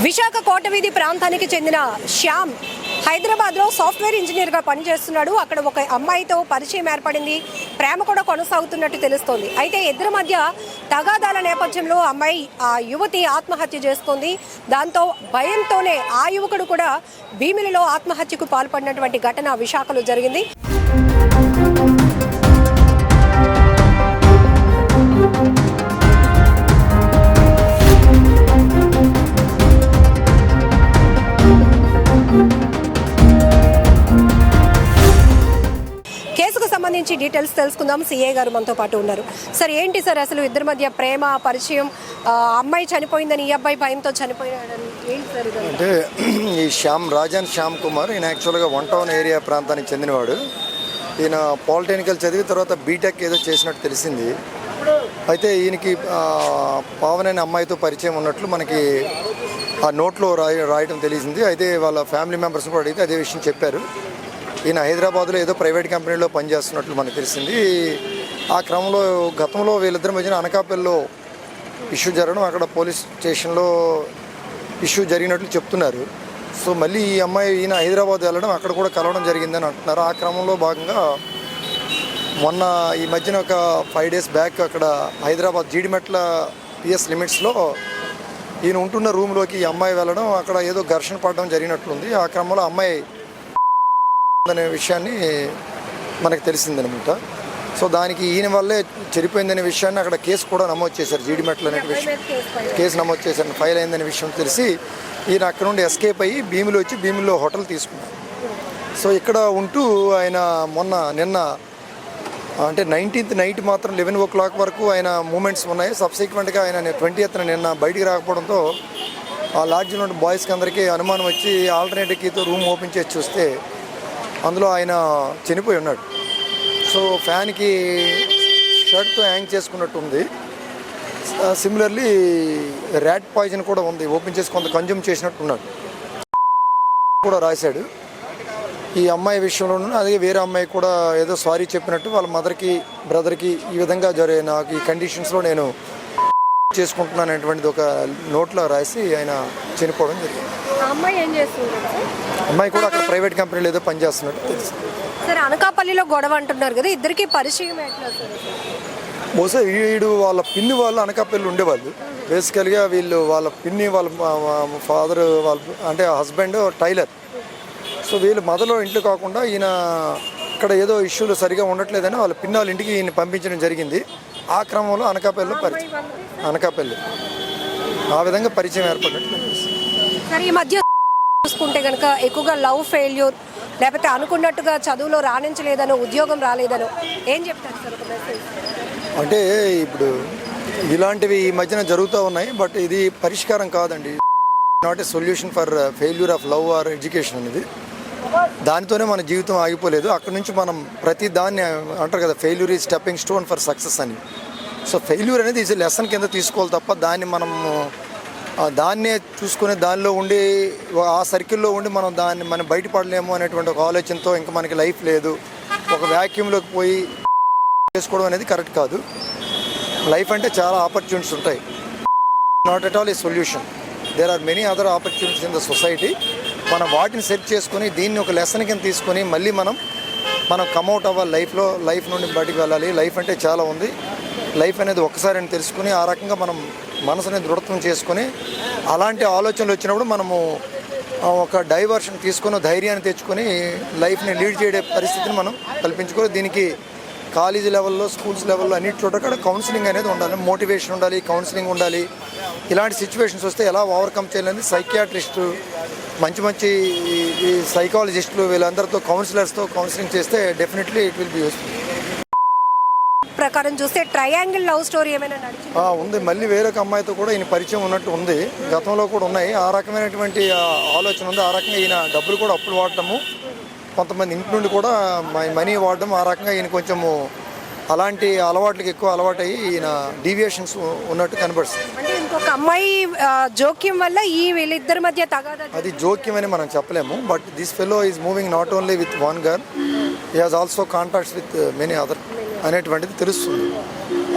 విశాఖ కోటవీధి ప్రాంతానికి చెందిన శ్యామ్ హైదరాబాద్లో సాఫ్ట్వేర్ ఇంజనీర్గా పనిచేస్తున్నాడు. అక్కడ ఒక అమ్మాయితో పరిచయం ఏర్పడింది, ప్రేమ కూడా కొనసాగుతున్నట్టు తెలుస్తోంది. అయితే ఇద్దరి మధ్య తగాదాల నేపథ్యంలో అమ్మాయి ఆ యువతి ఆత్మహత్య చేస్తోంది. దాంతో భయంతోనే ఆ యువకుడు కూడా భీమిలిలో ఆత్మహత్యకు పాల్పడినటువంటి ఘటన విశాఖలో జరిగింది. కేసుకు సంబంధించి డీటెయిల్స్ తెలుసుకుందాం. సిఐ గారు మనతో పాటు ఉన్నారు. సార్, ఏంటి సార్ అసలు ఇద్దరి మధ్య ప్రేమ పరిచయం? అమ్మాయి చనిపోయిందని ఈ అబ్బాయి భయంతో చనిపోయాడని ఏంటి సార్? అంటే ఈ రాజన్ శ్యామ్ కుమార్ ఈయన యాక్చువల్గా 1 టౌన్ ఏరియా ప్రాంతానికి చెందినవాడు. ఈయన పాలిటెక్నికల్ చదివి తర్వాత బీటెక్ ఏదో చేసినట్టు తెలిసింది. అయితే ఈయనకి పావన్ అనే అమ్మాయితో పరిచయం ఉన్నట్లు మనకి ఆ నోట్లో రాయడం తెలిసింది. అయితే వాళ్ళ ఫ్యామిలీ మెంబర్స్ కూడా అడిగితే అదే విషయం చెప్పారు. ఈయన హైదరాబాద్లో ఏదో ప్రైవేట్ కంపెనీలో పనిచేస్తున్నట్లు మనకు తెలిసింది. ఆ క్రమంలో గతంలో వీళ్ళిద్దరి మధ్యన అనకాపల్లిలో ఇష్యూ జరగడం, అక్కడ పోలీస్ స్టేషన్లో ఇష్యూ జరిగినట్లు చెప్తున్నారు. సో మళ్ళీ ఈ అమ్మాయి ఈయన హైదరాబాద్ వెళ్ళడం, అక్కడ కూడా కలవడం జరిగిందని అంటున్నారు. ఆ క్రమంలో భాగంగా మొన్న ఈ మధ్యన ఒక 5 days బ్యాక్ అక్కడ హైదరాబాద్ జీడిమెట్ల పిఎస్ లిమిట్స్లో ఈయన ఉంటున్న రూమ్లోకి ఈ అమ్మాయి వెళ్ళడం, అక్కడ ఏదో ఘర్షణ పడడం జరిగినట్లుంది. ఆ క్రమంలో అమ్మాయి అనే విషయాన్ని మనకు తెలిసిందనమాట. సో దానికి ఈయన వల్లే చనిపోయిందనే విషయాన్ని అక్కడ కేసు కూడా నమోదు చేశారు. జీడిమెట్లు అనే విషయం కేసు నమోదు చేశారు, ఫైల్ అయిందనే విషయం తెలిసి ఈయన అక్కడ నుండి ఎస్కేప్ అయ్యి భీమిలో వచ్చి భీమిలో హోటల్ తీసుకున్నారు. సో ఇక్కడ ఉంటూ ఆయన నిన్న అంటే 19th నైట్ మాత్రం 11 o'clock వరకు ఆయన మూమెంట్స్ ఉన్నాయి. సబ్సిక్వెంట్గా ఆయన 20th నిన్న బయటికి రాకపోవడంతో ఆ లాడ్జ్లో ఉన్న బాయ్స్కి అందరికీ అనుమానం వచ్చి ఆల్టర్నేటివ్ కీతో రూమ్ ఓపెన్ చేసి చూస్తే అందులో ఆయన చనిపోయి ఉన్నాడు. సో ఫ్యాన్కి షర్ట్తో హ్యాంగ్ చేసుకున్నట్టు ఉంది. సిమిలర్లీ ర్యాట్ పాయిజన్ కూడా ఉంది, ఓపెన్ చేసి కొంత కన్జ్యూమ్ చేసినట్టున్నాడు కూడా రాశాడు. ఈ అమ్మాయి విషయంలోనూ అదే వేరే అమ్మాయి కూడా ఏదో సారీ చెప్పినట్టు వాళ్ళ మదర్కి బ్రదర్కి ఈ విధంగా నాకు ఈ కండిషన్స్లో నేను చేసుకుంటున్నాను అనేటువంటిది ఒక నోట్లో రాసి ఆయన చనిపోవడం జరిగింది. అమ్మాయి కూడా అక్కడ ప్రైవేట్ కంపెనీలో ఏదో పనిచేస్తున్నట్టు తెలుసు. సార్, అనకాపల్లిలో గొడవ అంటున్నారు కదా, ఇద్దరికి పరిచయం బహుశా వీడు వాళ్ళ పిన్ని వాళ్ళు అనకాపల్లి ఉండేవాళ్ళు. బేసికల్గా వీళ్ళు వాళ్ళ పిన్ని వాళ్ళ ఫాదర్ వాళ్ళ అంటే హస్బెండ్ టైలర్. సో వీళ్ళు మొదలు ఇంట్లో కాకుండా ఈయన ఇక్కడ ఏదో ఇష్యూలు సరిగా ఉండట్లేదని వాళ్ళ పిన్ని వాళ్ళ ఇంటికి ఈయన పంపించడం జరిగింది. ఆ క్రమంలో అనకాపల్లిలో అనకాపల్లి ఆ విధంగా పరిచయం ఏర్పడినట్టు. సార్, ఈ మధ్య చూసుకుంటే కనుక ఎక్కువగా లవ్ ఫెయిల్యూర్, లేకపోతే అనుకున్నట్టుగా చదువులో రాణించలేదనో ఉద్యోగం రాలేదనో ఏం చెప్తారు సార్? ఒక మెసేజ్ అంటే ఇప్పుడు ఇలాంటివి ఈ మధ్యన జరుగుతూ ఉన్నాయి, బట్ ఇది పరిష్కారం కాదండి. Not a solution for failure of love or education అనేది. దానితోనే మన జీవితం ఆగిపోలేదు. అక్కడ నుంచి మనం ప్రతి దాన్ని అంటారు కదా, failure is stepping stone for success అని. సో ఫెయిల్యూర్ అనేది ఈజ్ లెసన్ కింద తీసుకోవాలి తప్ప దాన్నే చూసుకుని దానిలో ఉండి ఆ సర్కిల్లో ఉండి మనం బయటపడలేము అనేటువంటి ఒక ఆలోచనతో ఇంకా మనకి లైఫ్ లేదు, ఒక వ్యాక్యూమ్లోకి పోయి చేసుకోవడం అనేది కరెక్ట్ కాదు. లైఫ్ అంటే చాలా ఆపర్చునిటీస్ ఉంటాయి. Not at all a solution. There are many other opportunities in the society. మనం వాటిని సెర్చ్ చేసుకొని దీన్ని ఒక లెసన్ కింద తీసుకొని మళ్ళీ మనం కమ్అవుట్ అవ్వాలి. లైఫ్ నుండి బయటికి వెళ్ళాలి. లైఫ్ అంటే చాలా ఉంది. లైఫ్ అనేది ఒక్కసారి అని తెలుసుకుని ఆ రకంగా మనం మనసుని దృఢత్వం చేసుకొని అలాంటి ఆలోచనలు వచ్చినప్పుడు మనము ఒక డైవర్షన్ తీసుకొని ధైర్యాన్ని తెచ్చుకొని లైఫ్ని లీడ్ చేయడే పరిస్థితిని మనం కల్పించుకోవాలి. దీనికి కాలేజీ లెవెల్లో, స్కూల్స్ లెవెల్లో అన్నిటి చోట కూడా కౌన్సిలింగ్ అనేది ఉండాలి, మోటివేషన్ ఉండాలి, కౌన్సిలింగ్ ఉండాలి. ఇలాంటి సిచ్యువేషన్స్ వస్తే ఎలా ఓవర్కమ్ చేయాలని సైకియాట్రిస్టు, మంచి ఈ సైకాలజిస్టులు వీళ్ళందరితో కౌన్సిలర్స్తో కౌన్సిలింగ్ చేస్తే definitely it will be useful. ప్రకారం చూస్తే ట్రయాంగిల్ లవ్ స్టోరీ ఏమైనా ఉంది. మళ్ళీ వేరొక అమ్మాయితో కూడా ఈయన పరిచయం ఉన్నట్టు ఉంది. గతంలో కూడా ఉన్నాయి. ఆ రకమైనటువంటి ఆలోచన ఉంది. ఆ రకంగా ఈయన డబ్బులు కూడా అప్పులు వాడటము, కొంతమంది ఇంటి నుండి కూడా మనీ వాడడం, ఆ రకంగా ఈయన కొంచెము అలాంటి అలవాట్లకి ఎక్కువ అలవాటయ్యి ఈయన డీవియేషన్స్ ఉన్నట్టు కనబడుతుంది. అంటే ఇంకొక అమ్మాయి జోక్యం వల్ల వీళ్ళిద్దరి మధ్య తగాదా. అది జోక్యం అని మనం చెప్పలేము. But this fellow is moving not only with one girl, he has also contacts with many other అనేటువంటిది తెలుస్తుంది.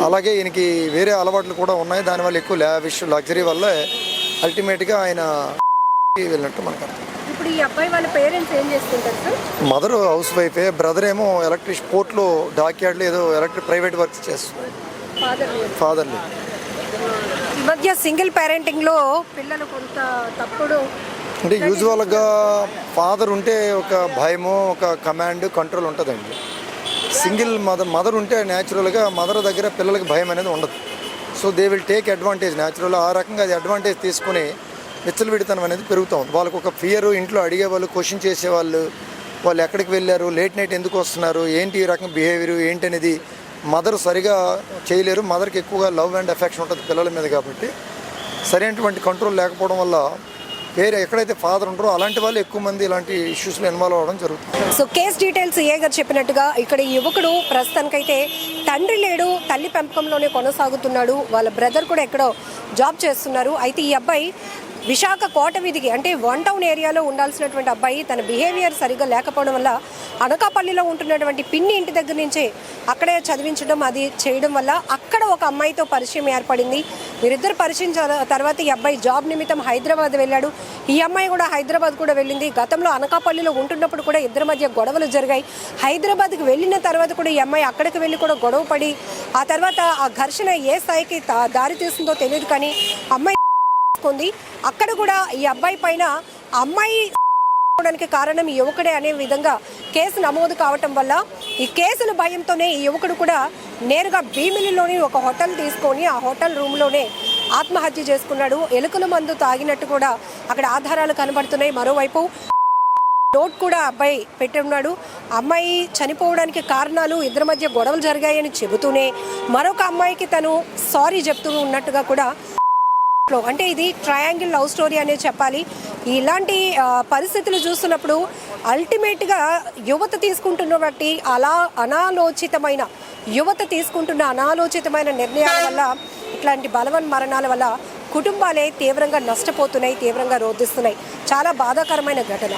అలాగే ఈయనకి వేరే అలవాట్లు కూడా ఉన్నాయి. దానివల్ల ఎక్కువ లావిష్ లగ్జరీ వల్ల అల్టిమేట్గా ఆయన వెళ్ళినట్టు మనకు అర్థం. ఇప్పుడు ఈ అబ్బాయి వాళ్ళ పేరెంట్స్ ఏం చేస్తుంటారు సార్? మదర్ హౌస్ వైఫే, బ్రదర్ ఏమో ఎలక్ట్రిక్ పోర్ట్లో డాక్యార్డ్లో ఏదో ఎలక్ట్రిక్ ప్రైవేట్ వర్క్స్ చేస్తున్నారు. ఫాదర్ని ఈ మధ్య సింగిల్ పేరెంటింగ్లో పిల్లలు కొంత తప్పుడు అంటే యూజువల్గా ఫాదర్ ఉంటే ఒక భయము, ఒక కమాండ్, కంట్రోల్ ఉంటుందండి. సింగిల్ మదర్ ఉంటే న్యాచురల్గా మదర్ దగ్గర పిల్లలకి భయం అనేది ఉండదు. So they will take advantage natural. ఆ రకంగా అది అడ్వాంటేజ్ తీసుకుని విచ్చలవిడితనం అనేది పెరుగుతూ ఉంది. వాళ్ళకు ఒక ఫియర్, ఇంట్లో అడిగేవాళ్ళు, క్వశ్చన్ చేసేవాళ్ళు, వాళ్ళు ఎక్కడికి వెళ్ళారు, లేట్ నైట్ ఎందుకు వస్తున్నారు, ఏంటి ఈ రకం బిహేవియర్ ఏంటి అనేది మదర్ సరిగా చేయలేరు. మదర్కి ఎక్కువగా లవ్ అండ్ అఫెక్షన్ ఉంటుంది పిల్లల మీద. కాబట్టి సరైనటువంటి కంట్రోల్ లేకపోవడం వల్ల వేరే ఎక్కడైతే ఫాదర్ ఉంటారో అలాంటి వాళ్ళు ఎక్కువ మంది ఇలాంటి ఇష్యూస్లో ఇన్వాల్వ్ అవ్వడం జరుగుతుంది. సో కేస్ డీటెయిల్స్ ఏ గారు చెప్పినట్టుగా ఇక్కడ ఈ యువకుడు ప్రస్తుతానికైతే తండ్రి లేడు, తల్లి పెంపకంలోనే కొనసాగుతున్నాడు. వాళ్ళ బ్రదర్ కూడా ఎక్కడో జాబ్ చేస్తున్నారు. అయితే ఈ అబ్బాయి విశాఖ కోట వీధికి అంటే 1 టౌన్ ఏరియాలో ఉండాల్సినటువంటి అబ్బాయి తన బిహేవియర్ సరిగ్గా లేకపోవడం వల్ల అనకాపల్లిలో ఉంటున్నటువంటి పిన్ని ఇంటి దగ్గర నుంచే అక్కడే చదివించడం అది చేయడం వల్ల అక్కడ ఒక అమ్మాయితో పరిచయం ఏర్పడింది. వీరిద్దరు పరిచయం తర్వాత ఈ అబ్బాయి జాబ్ నిమిత్తం హైదరాబాద్ వెళ్ళాడు. ఈ అమ్మాయి కూడా హైదరాబాద్ కూడా వెళ్ళింది. గతంలో అనకాపల్లిలో ఉంటున్నప్పుడు కూడా ఇద్దరి మధ్య గొడవలు జరిగాయి. హైదరాబాద్కి వెళ్ళిన తర్వాత కూడా ఈ అమ్మాయి అక్కడికి వెళ్ళి కూడా గొడవ పడి ఆ తర్వాత ఆ ఘర్షణ ఏ స్థాయికి దారి తీస్తుందో తెలియదు. కానీ అమ్మాయి అక్కడ కూడా ఈ అబ్బాయి పైన అమ్మాయి కారణం ఈ యువకుడే అనే విధంగా కేసు నమోదు కావటం వల్ల ఈ కేసుల భయంతోనే ఈ యువకుడు కూడా నేరుగా భీమిలిలోని ఒక హోటల్ తీసుకొని ఆ హోటల్ రూమ్లోనే ఆత్మహత్య చేసుకున్నాడు. ఎలుకల మందు తాగినట్టు కూడా అక్కడ ఆధారాలు కనబడుతున్నాయి. మరోవైపు నోట్ కూడా అబ్బాయి పెట్టి ఉన్నాడు. అమ్మాయి చనిపోవడానికి కారణాలు ఇద్దరి మధ్య గొడవలు జరిగాయని చెబుతూనే మరొక అమ్మాయికి తను సారీ చెప్తూ ఉన్నట్టుగా కూడా అంటే ఇది ట్రయాంగిల్ లవ్ స్టోరీ అనే చెప్పాలి. ఇలాంటి పరిస్థితులు చూస్తున్నప్పుడు అల్టిమేట్గా యువత తీసుకుంటున్న బట్టి యువత తీసుకుంటున్న అనాలోచితమైన నిర్ణయాల వల్ల ఇట్లాంటి బలవన్ మరణాల వల్ల కుటుంబాలే తీవ్రంగా నష్టపోతున్నాయి, తీవ్రంగా రోధిస్తున్నాయి. చాలా బాధాకరమైన ఘటన.